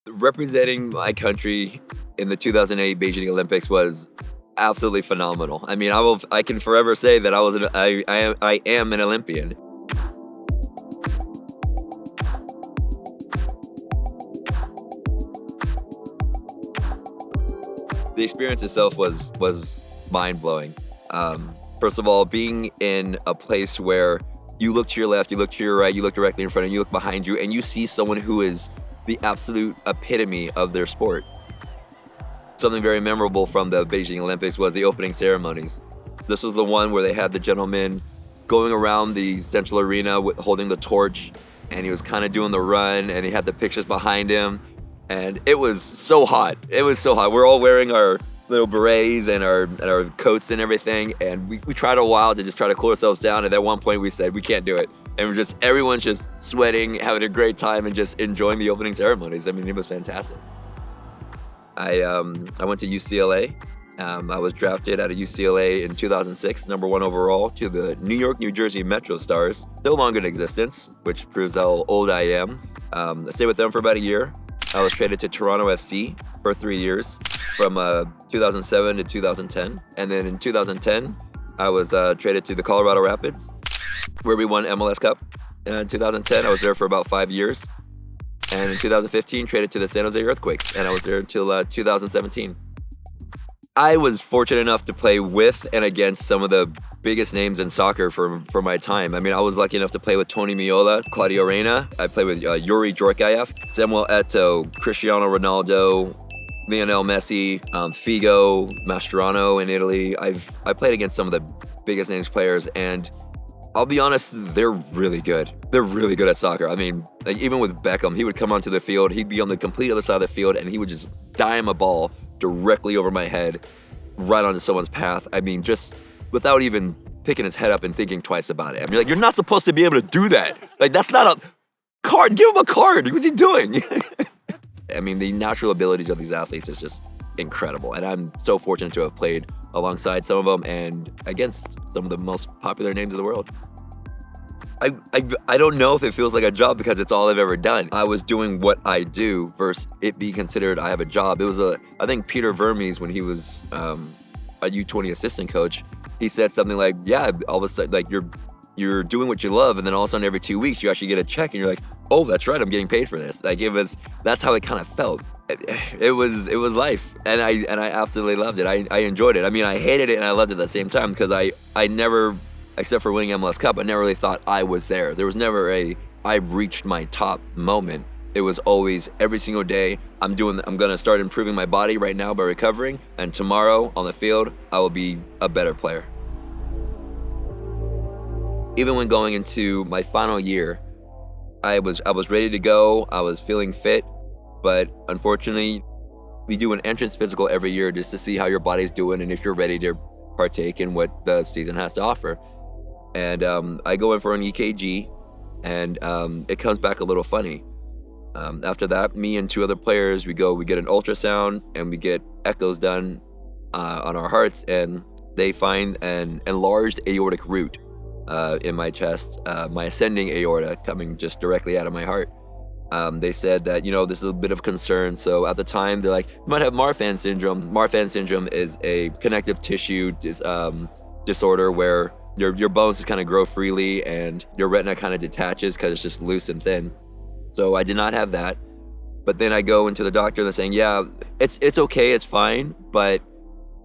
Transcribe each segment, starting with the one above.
Representing my country in the 2008 Beijing Olympics was absolutely phenomenal. I mean, I can forever say that I am an Olympian. The experience itself was mind-blowing. First of all, being in a place where you look to your left, you look to your right, you look directly in front of you, you look behind you, and you see someone who is the absolute epitome of their sport. Something very memorable from the Beijing Olympics was the opening ceremonies. This was the one where they had the gentleman going around the central arena holding the torch, and he was kind of doing the run, and he had the pictures behind him, and it was so hot. It was so hot. We're all wearing our little berets and our coats and everything, and we tried a while to just try to cool ourselves down, and at one point we said we can't do it, and everyone's just sweating, having a great time, and just enjoying the opening ceremonies. I mean, it was fantastic. I went to UCLA. I was drafted out of UCLA in 2006, #1 overall, to the New York, New Jersey Metro Stars, no longer in existence, which proves how old I am. I stayed with them for about a year. I was traded to Toronto FC for 3 years, from 2007 to 2010. And then in 2010, I was traded to the Colorado Rapids, where we won MLS Cup. And in 2010, I was there for about 5 years. And in 2015, traded to the San Jose Earthquakes, and I was there until 2017. I was fortunate enough to play with and against some of the biggest names in soccer for my time. I mean, I was lucky enough to play with Tony Meola, Claudio Reyna. I played with Yuri Djorkaeff, Samuel Eto'o, Cristiano Ronaldo, Lionel Messi, Figo, Mascherano in Italy. I played against some of the biggest names players, and I'll be honest, they're really good. They're really good at soccer. I mean, like, even with Beckham, he would come onto the field, he'd be on the complete other side of the field, and he would just dime a ball directly over my head, right onto someone's path. I mean, just without even picking his head up and thinking twice about it. I mean, like, you're not supposed to be able to do that. Like, that's not a card. Give him a card. What's he doing? I mean, the natural abilities of these athletes is just incredible, and I'm so fortunate to have played alongside some of them and against some of the most popular names in the world. I don't know if it feels like a job because it's all I've ever done. I was doing what I do versus it being considered I have a job. It was I think Peter Vermes, when he was a U20 assistant coach, he said something like, yeah, all of a sudden, like, you're doing what you love, and then all of a sudden every 2 weeks you actually get a check and you're like, oh, that's right, I'm getting paid for this. Like, that's how it kind of felt. It was life, and I absolutely loved it. I enjoyed it. I mean, I hated it and I loved it at the same time, because I never, except for winning MLS Cup, I never really thought I was there. There was never I've reached my top moment. It was always every single day, I'm gonna start improving my body right now by recovering, and tomorrow on the field, I will be a better player. Even when going into my final year, I was ready to go. I was feeling fit, but unfortunately, we do an entrance physical every year just to see how your body's doing and if you're ready to partake in what the season has to offer. And I go in for an EKG, and it comes back a little funny. After that, me and 2 other players, we get an ultrasound and we get echoes done on our hearts, and they find an enlarged aortic root in my chest, my ascending aorta coming just directly out of my heart. They said that, this is a bit of concern. So at the time, they're like, you might have Marfan syndrome. Marfan syndrome is a connective tissue disorder where your bones just kind of grow freely and your retina kind of detaches because it's just loose and thin. So I did not have that. But then I go into the doctor and they're saying, yeah, it's okay, it's fine, but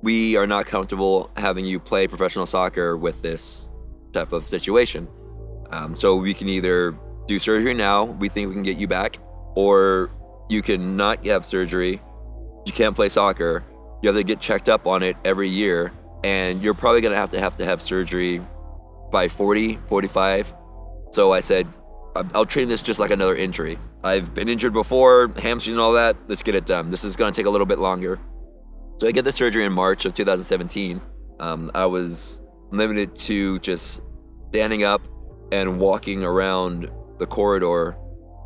we are not comfortable having you play professional soccer with this type of situation. So we can either do surgery now, we think we can get you back, or you can not have surgery, you can't play soccer, you have to get checked up on it every year, and you're probably gonna have to have surgery by 40, 45. So I said, I'll treat this just like another injury. I've been injured before, hamstring and all that, let's get it done. This is gonna take a little bit longer. So I get the surgery in March of 2017. I was limited to just standing up and walking around the corridor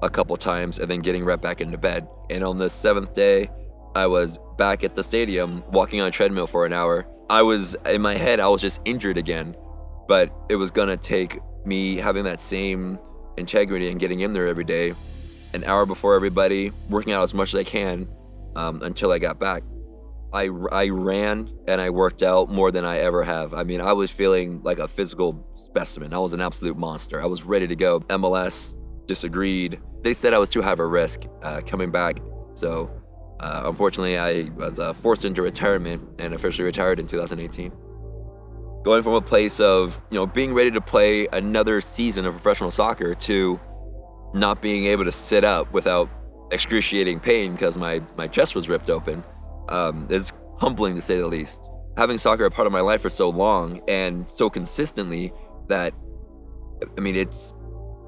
a couple times and then getting right back into bed. And on the 7th day, I was back at the stadium walking on a treadmill for an hour. In my head, I was just injured again, but it was gonna take me having that same integrity and getting in there every day an hour before everybody, working out as much as I can until I got back. I ran and I worked out more than I ever have. I mean, I was feeling like a physical specimen. I was an absolute monster. I was ready to go. MLS disagreed. They said I was too high of a risk coming back. So unfortunately, I was forced into retirement and officially retired in 2018. Going from a place of, being ready to play another season of professional soccer to not being able to sit up without excruciating pain because my chest was ripped open is humbling, to say the least. Having soccer a part of my life for so long and so consistently that, it's,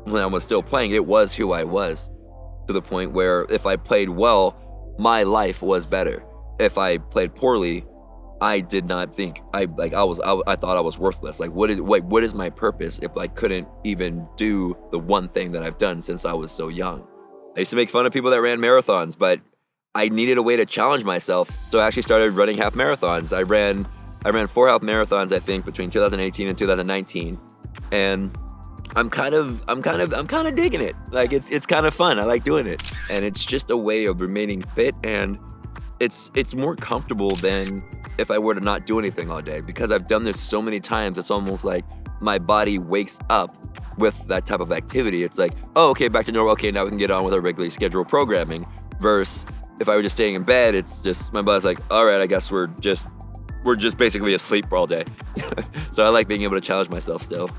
when I was still playing, it was who I was, to the point where if I played well, my life was better. If I played poorly, I did not think I thought I was worthless. Like, what is my purpose if I couldn't even do the one thing that I've done since I was so young? I used to make fun of people that ran marathons, but I needed a way to challenge myself, so I actually started running half marathons. I ran 4 half marathons, I think, between 2018 and 2019, and I'm kind of digging it. Like, it's kind of fun. I like doing it, and it's just a way of remaining fit, and it's more comfortable than if I were to not do anything all day, because I've done this so many times. It's almost like my body wakes up with that type of activity. It's like, oh, okay, back to normal. Okay, now we can get on with our regularly scheduled programming. Versus if I were just staying in bed, it's just, my body's like, all right, I guess we're just basically asleep all day. So I like being able to challenge myself still.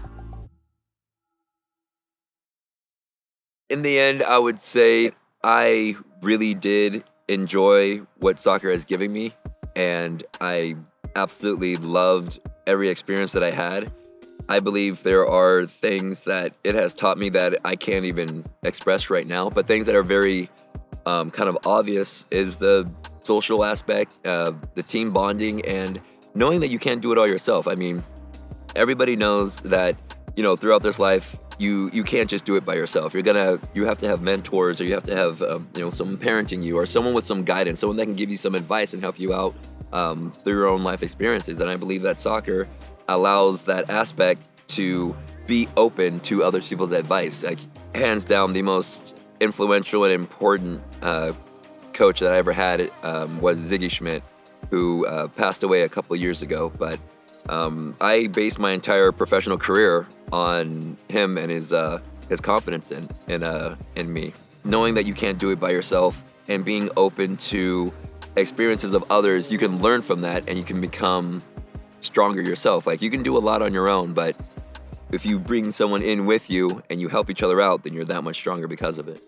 In the end, I would say I really did enjoy what soccer has given me, and I absolutely loved every experience that I had. I believe there are things that it has taught me that I can't even express right now, but things that are very kind of obvious is the social aspect, the team bonding, and knowing that you can't do it all yourself. I mean, everybody knows that, throughout this life, you can't just do it by yourself. You have to have mentors, or you have to have someone parenting you, or someone with some guidance, someone that can give you some advice and help you out through your own life experiences. And I believe that soccer allows that aspect to be open to other people's advice. Like, hands down, the most influential and important coach that I ever had was Ziggy Schmidt, who passed away a couple of years ago. But I based my entire professional career on him and his confidence in me. Knowing that you can't do it by yourself and being open to experiences of others, you can learn from that and you can become stronger yourself. Like, you can do a lot on your own, but if you bring someone in with you and you help each other out, then you're that much stronger because of it.